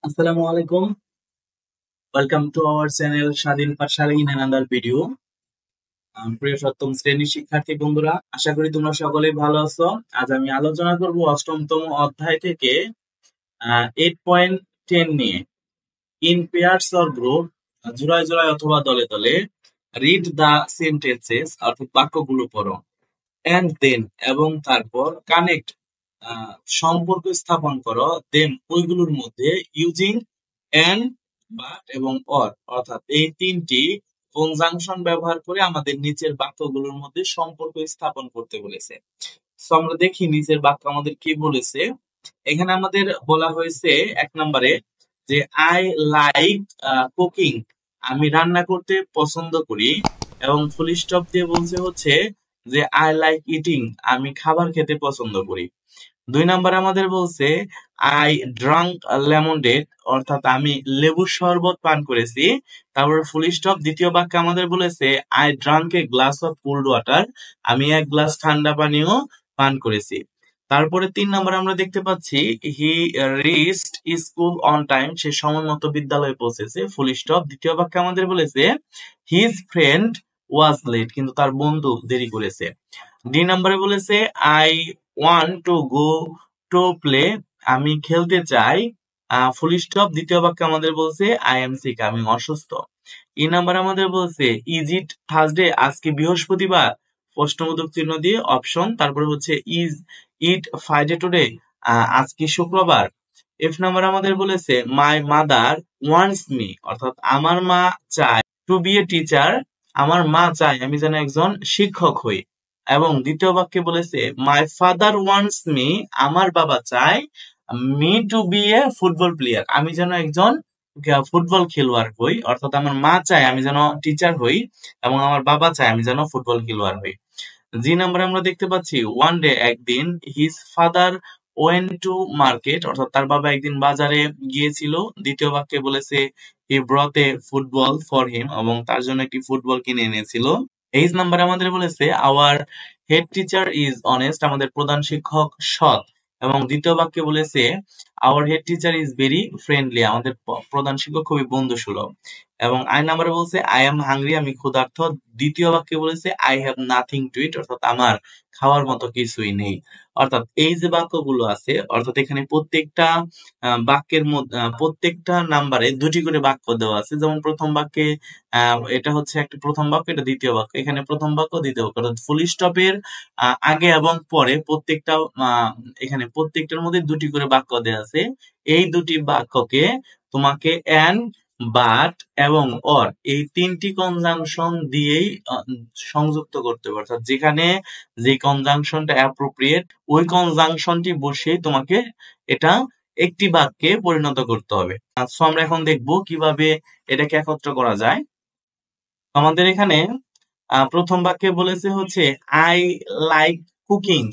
আসসালামু আলাইকুম। Welcome to our channel স্বাধীন পাঠশালা ইন অ্যানাদার ভিডিও। প্রিয় সপ্তম শ্রেণীর শিক্ষার্থী বন্ধুরা, আশা করি তোমরা সকলেই ভালো আছো। আজ আমি আলোচনা করব অষ্টমতম অধ্যায় থেকে 8.10 নিয়ে। ইন পেয়ার্স অর গ্রুপ, জোড়ায় জোড়ায় অথবা দলে দলে, রিড দা সেন্টেন্সেস অর্থাৎ বাক্যগুলো পড়ো, এন্ড দেন এবং তারপর কানেক্ট সম্পর্ক স্থাপন করো দেন ওইগুলোর মধ্যে ইউজিং এন্ড, বাট এবং অর অর্থাৎ এই তিনটি কনজাংশন ব্যবহার করে আমাদের নিচের বাক্যগুলোর মধ্যে সম্পর্ক স্থাপন করতে বলেছে। তো আমরা দেখি নিচের বাক্য আমাদের কি বলেছে। এখানে আমাদের বলা হয়েছে এক নম্বরে যে আই লাইক কুকিং, আমি রান্না করতে পছন্দ করি, এবং ফুল স্টপ দিয়ে বলছে হচ্ছে যে আই লাইক ইটিং, আমি খাবার খেতে পছন্দ করি। 2 নাম্বার আমাদের বলছে আই ড্রাঙ্ক লেমনেড, অর্থাৎ আমি লেবুর শরবত পান করেছি। তারপরে ফুল স্টপ। দ্বিতীয় বাক্যে আমাদের বলেছে I drank a glass of cold water, আমি এক গ্লাস ঠান্ডা পানীয় পান করেছি। তারপরে 3 নাম্বার আমরা দেখতে পাচ্ছি he reached school on time, সে সময় মতো বিদ্যালয়ে পৌঁছেছে। Full stop. দ্বিতীয় বাক্যে আমাদের বলেছে হিজ ফ্রেন্ড ওয়াজ লেট, কিন্তু তার বন্ধু দেরি করেছে। ডি নাম্বারে বলেছে I want to go to play, আমি খেলতে চাই। ফুল স্টপ। দ্বিতীয় বাক্যে আমাদের বলছে আই এম সিক, আমি অসুস্থ। ই নাম্বার আমাদের বলছে ইজ ইট থার্সডে, আজকে বৃহস্পতিবার, প্রশ্নবোধক চিহ্ন দিয়ে অপশন। তারপরে হচ্ছে ইজ ইট ফ্রাইডে টুডে, আজকে শুক্রবার। এফ নাম্বার আমাদের বলেছে মাই মাদার ওয়ান্টস মি, অর্থাৎ আমার মা চায় টু বি এ টিচার, আমার মা চায় আমি যেন একজন শিক্ষক হই। এবং দ্বিতীয় বাক্যে বলেছে মাই ফাদার ওয়ান্টস মি, আমার বাবা চায় me to be a football player, আমি যেন একজন ফুটবল খেলোয়াড় হই। অর্থাৎ আমার মা চায় আমি যেন টিচার হই এবং আমার বাবা চায় আমি যেন ফুটবল খেলোয়াড় হই। জি নাম্বারে আমরা দেখতে পাচ্ছি ওয়ান ডে, একদিন, his father went to market, অর্থাৎ তার বাবা একদিন বাজারে গিয়েছিল। দ্বিতীয় বাক্যে বলেছে হি ব্রট এ ফুটবল ফর হিম, এবং তার জন্য একটি ফুটবল কিনে এনেছিল। এইচ নাম্বারে আমাদের বলেছে our head teacher is honest, আমাদের প্রধান শিক্ষক সৎ। এবং দ্বিতীয় বাক্যে বলেছে our head teacher is very friendly, আমাদের প্রধান শিক্ষক খুবই বন্ধুসুলভ। এবং আই নাম্বারে বলছে আই এম হাংরি, আমি ক্ষুধার্ত। দ্বিতীয় বাক্যে বলেছে আই হ্যাভ নাথিং টু ইট, অর্থাৎ আমার খাওয়ার মতো কিছুই নেই। অর্থাৎ এই যে বাক্যগুলো আছে, অর্থাৎ এখানে প্রত্যেকটা বাক্যের মধ্যে প্রত্যেকটা নাম্বারে দুটি করে বাক্য দেওয়া আছে। যেমন প্রথম বাক্যে এটা হচ্ছে একটা প্রথম বাক্য, এটা দ্বিতীয় বাক্য। এখানে প্রথম বাক্য দ্বিতীয় বাক্য, অর্থাৎ ফুল স্টপের আগে এবং পরে প্রত্যেকটা এখানে প্রত্যেকটার মধ্যে দুটি করে বাক্য দেওয়া আছে। এই দুটি বাক্যকে তোমাকে এন্ড, বাট এবং অর এই তিনটি কনজাংশন দিয়েই সংযুক্ত করতে হবে। অর্থাৎ যেখানে যে কনজাংশনটা অ্যাপ্রোপ্রিয়েট ওই কনজাংশনটি বসিয়ে তোমাকে এটা একটি বাক্যে পরিণত করতে হবে। সো আমরা এখন দেখবো কিভাবে এটাকে একত্র করা যায়। আমাদের এখানে প্রথম বাক্যে বলেছে হচ্ছে I like cooking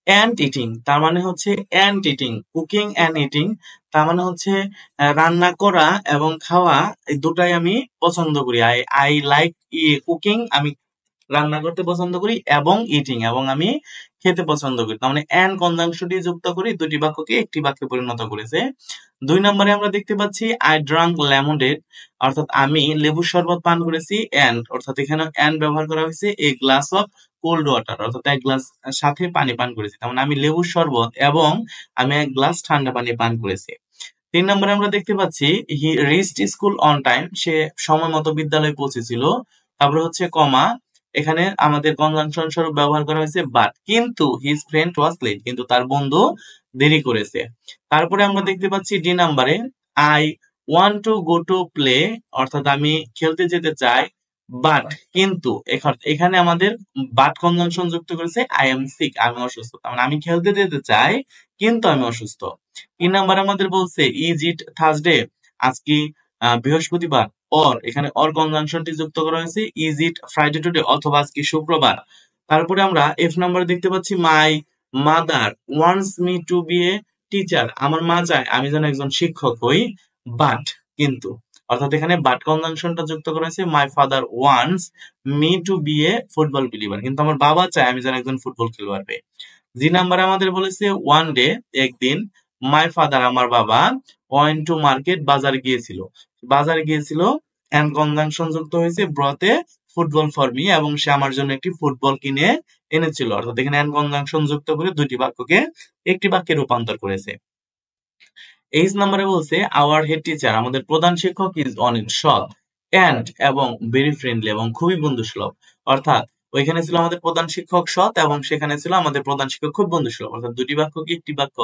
and eating, তার মানে হচ্ছে and eating, cooking and eating, তার মানে হচ্ছে রান্না করা এবং খাওয়া, এই দুটাই আমি পছন্দ করি। আই আই লাইক কুকিং, আমি রান্না করতে পছন্দ করি, এবং ইটিং, এবং আমি খেতে পছন্দ করি। তার মানে এন্ড কনজাংশনটি যুক্ত করে দুটি বাক্যকে একটি বাক্যে পরিণত করেছে। 2 নম্বরে আমরা দেখতে পাচ্ছি আই ড্রাঙ্ক লেমনেড, অর্থাৎ আমি লেবুর শরবত পান করেছি। এন্ড, অর্থাৎ এখানে এন্ড ব্যবহার করা হয়েছে এ গ্লাস অফ কোল্ড ওয়াটার, অর্থাৎ এক গ্লাস সাথে পানি পান করেছি। তার মানে আমি লেবুর শরবত এবং আমি এক গ্লাস ঠান্ডা পানি পান করেছি। 3 নম্বরে আমরা দেখতে পাচ্ছি he reached school on time, সে সময় মতো বিদ্যালয়ে পৌঁছেছিল। তারপরে হচ্ছে কমা, এখানে আমাদের কনজাংশন স্বরূপ ব্যবহার করা হয়েছে বাট, কিন্তু হিজ ফ্রেন্ড ওয়াজ লেট, কিন্তু তার বন্ধু দেরি করেছে। তারপরে আমরা দেখতে পাচ্ছি ডি নাম্বারে I want to go to play, অর্থাৎ আমি খেলতে যেতে চাই, বাট কিন্তু এখানে আমাদের বাট কনজাংশন যুক্ত করেছে আই এম সিক, আমি অসুস্থ। তার মানে আমি খেলতে যেতে চাই কিন্তু আমি অসুস্থ। 3 নাম্বার আমাদের বলছে ইজ ইট থার্সডে, আজকে বৃহস্পতিবার। অর, এখানে অর কনজাংশনটি যুক্ত করা হয়েছে ইজ ইট ফ্রাইডে টুডে, অথবা আজকে শুক্রবার। তারপরে আমরা এফ নাম্বার দেখতে পাচ্ছি my mother wants me to be a teacher, আমার মা চায় আমি যেন একজন শিক্ষক হই, বাট কিন্তু, অর্থাৎ এখানে বাট কনজাংশনটা যুক্ত করা হয়েছে my father wants me to be a football player, কিন্তু আমার বাবা চায় আমি যেন একজন ফুটবল খেলোয়াড় হই। জি নাম্বার আমাদের বলেছে ওয়ান ডে, একদিন, মাই ফাদার, আমার বাবা, ওয়েন্ট টু মার্কেট, বাজারে গিয়েছিল। বাজারে গিয়েছিল এন্ড কনজাংশন যুক্ত হয়েছে ব্রতে ফুটবল ফর মি, এবং সে আমার জন্য একটি ফুটবল কিনে এনেছিল। অর্থাৎ এখানে এন্ড কনজাংশন যুক্ত করে দুটি বাক্যকে একটি বাক্যে রূপান্তর করেছে। 8 নম্বরে বলছে আওয়ার হেড টিচার, আমাদের প্রধান শিক্ষক ইজ অনেক সৎ অ্যান্ড এবং ভেরি ফ্রেন্ডলি, এবং খুবই বন্ধুসুলভ। অর্থাৎ ওইখানে ছিল আমাদের প্রধান শিক্ষক সৎ এবং সেখানে ছিল আমাদের প্রধান শিক্ষক খুব বন্ধুসুলভ। অর্থাৎ দুটি বাক্যকে একটি বাক্য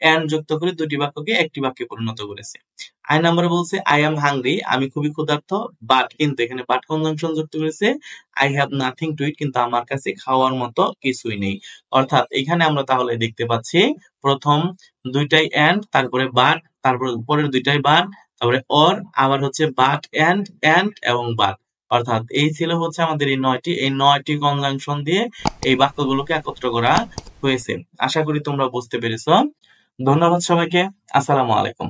অ্যান্ড যুক্ত করে দুটি বাক্যকে একটি বাক্যে পরিণত করেছে। 8 নম্বরে বলছে আই এম হাংরি, আমি খুবই ক্ষুধার্ত, বাট কিন্তু এখানে বাট কনজাংশন যুক্ত করেছে আই হ্যাভ নাথিং টু ইট, কিন্তু আমার কাছে খাওয়ার মতো কিছুই নেই। অর্থাৎ এখানে আমরা তাহলে দেখতে পাচ্ছি প্রথম দুইটাই এন্ড, তারপরে বাট, তারপরে পরের দুইটাই বাট, তারপরে অর, আবার হচ্ছে বাট এন্ড এবং বাট। অর্থাৎ এই ছিল হচ্ছে আমাদের এই নয়টি কনজাংশন দিয়ে এই বাক্যগুলোকে একত্র করা হয়েছে। আশা করি তোমরা বুঝতে পেরেছো। ধন্যবাদ সবাইকে। আসসালামু আলাইকুম।